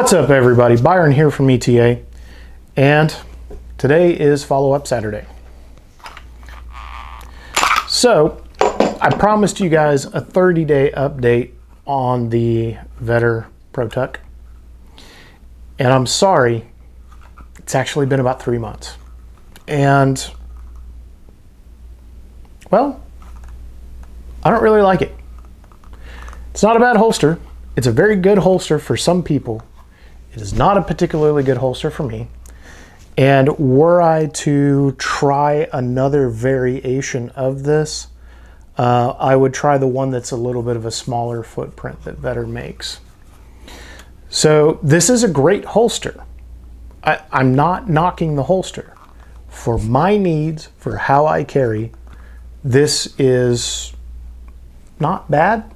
What's up, everybody? Byron here from ETA, and today is follow-up Saturday. So I promised you guys a 30-day update on the Vetter ProTuck, and I'm sorry, it's actually been about 3 months. And well, I don't really like it. It's not a bad holster. It's a very good holster for some people. It is not a particularly good holster for me. And were I to try another variation of this, I would try the one that's a little bit of a smaller footprint that Vetter makes. So this is a great holster. I'm not knocking the holster. For my needs, for how I carry, this is not bad,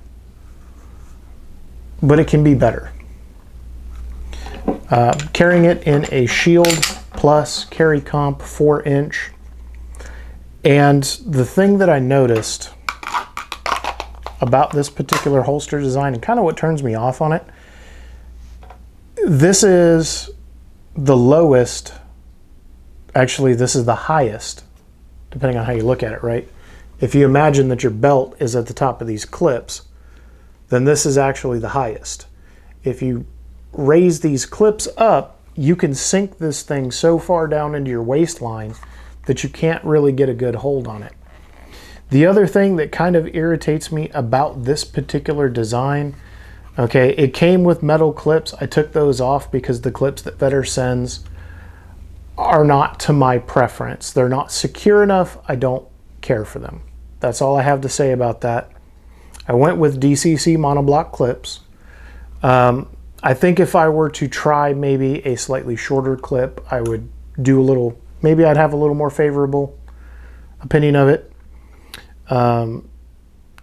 but it can be better. Carrying it in a Shield Plus Carry Comp 4-inch. And the thing that I noticed about this particular holster design, and kind of what turns me off on it, this is the lowest, actually this is the highest, depending on how you look at it, right? If you imagine that your belt is at the top of these clips, then this is actually the highest. If you raise these clips up, you can sink this thing so far down into your waistline that you can't really get a good hold on it. The other thing that kind of irritates me about this particular design, okay, it came with metal clips. I took those off because the clips that Vetter sends are not to my preference. They're not secure enough. I don't care for them. That's all I have to say about that. I went with DCC monoblock clips. I think if I were to try maybe a slightly shorter clip, I would do a little, maybe I'd have a little more favorable opinion of it.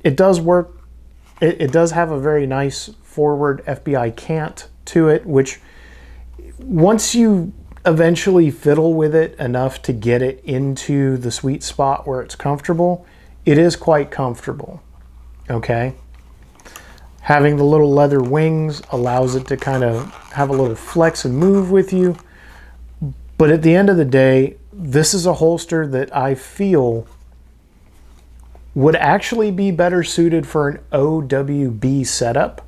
It does work. It does have a very nice forward FBI cant to it, which once you eventually fiddle with it enough to get it into the sweet spot where it's comfortable, it is quite comfortable, okay? Having the little leather wings allows it to kind of have a little flex and move with you. But at the end of the day, this is a holster that I feel would actually be better suited for an OWB setup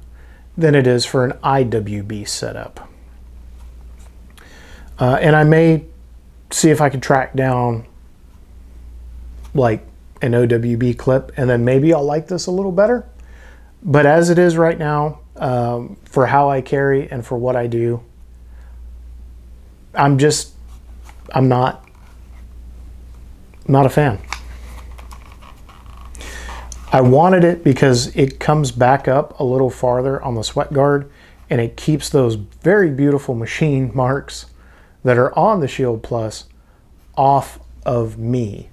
than it is for an IWB setup. And I may see if I can track down like an OWB clip, and then maybe I'll like this a little better. But as it is right now, for how I carry and for what I do, I'm not a fan. I wanted it because it comes back up a little farther on the sweat guard, and it keeps those very beautiful machine marks that are on the Shield Plus off of me.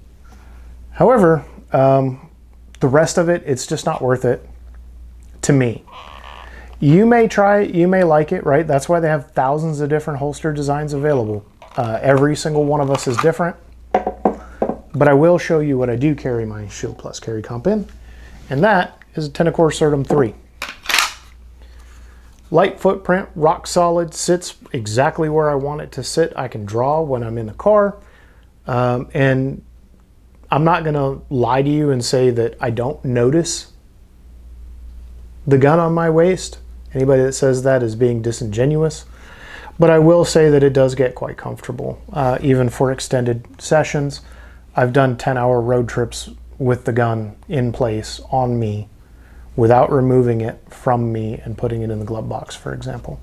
However, the rest of it, it's just not worth it to me. You may try it, you may like it, right? That's why they have thousands of different holster designs available. Every single one of us is different, but I will show you what I do carry my Shield Plus Carry Comp in, and that is a Tenacor Certum 3. Light footprint, rock solid, sits exactly where I want it to sit. I can draw when I'm in the car, and I'm not gonna lie to you and say that I don't notice the gun on my waist. Anybody that says that is being disingenuous. But I will say that it does get quite comfortable, even for extended sessions. I've done 10-hour road trips with the gun in place on me without removing it from me and putting it in the glove box, for example.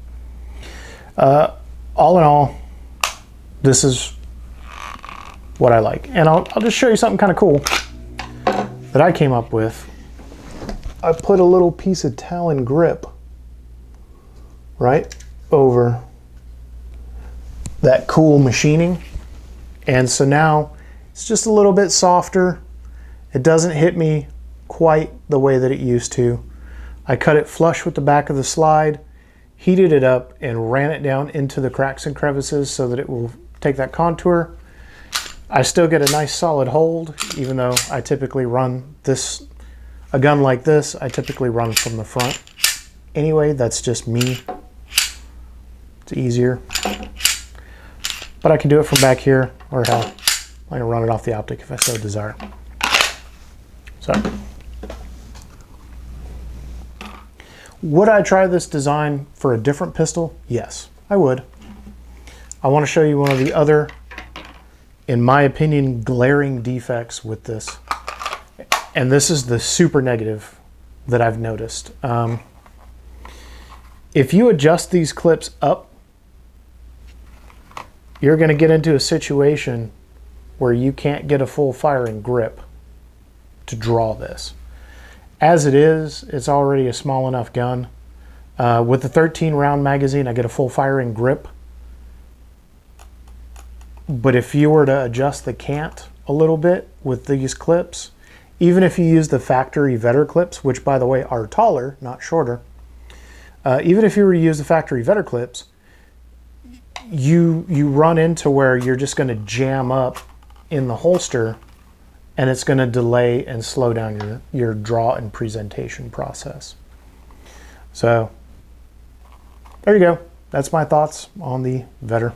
All in all, this is what I like. And I'll just show you something kind of cool that I came up with. I put a little piece of Talon grip right over that cool machining. And so now it's just a little bit softer. It doesn't hit me quite the way that it used to. I cut it flush with the back of the slide, heated it up, and ran it down into the cracks and crevices so that it will take that contour. I still get a nice solid hold, even though I typically run this, a gun like this, I typically run from the front. Anyway, that's just me. It's easier. But I can do it from back here, or hell, I can run it off the optic if I so desire. So, would I try this design for a different pistol? Yes, I would. I want to show you one of the other, in my opinion, glaring defects with this. And this is the super negative that I've noticed. If you adjust these clips up, you're going to get into a situation where you can't get a full firing grip to draw this. As it is, it's already a small enough gun. With the 13 round magazine, I get a full firing grip. But if you were to adjust the cant a little bit with these clips, even if you use the factory Vetter clips, which by the way are taller, not shorter, even if you were to use the factory Vetter clips, you run into where you're just going to jam up in the holster, and it's going to delay and slow down your draw and presentation process. So there you go. That's my thoughts on the Vetter.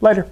Later.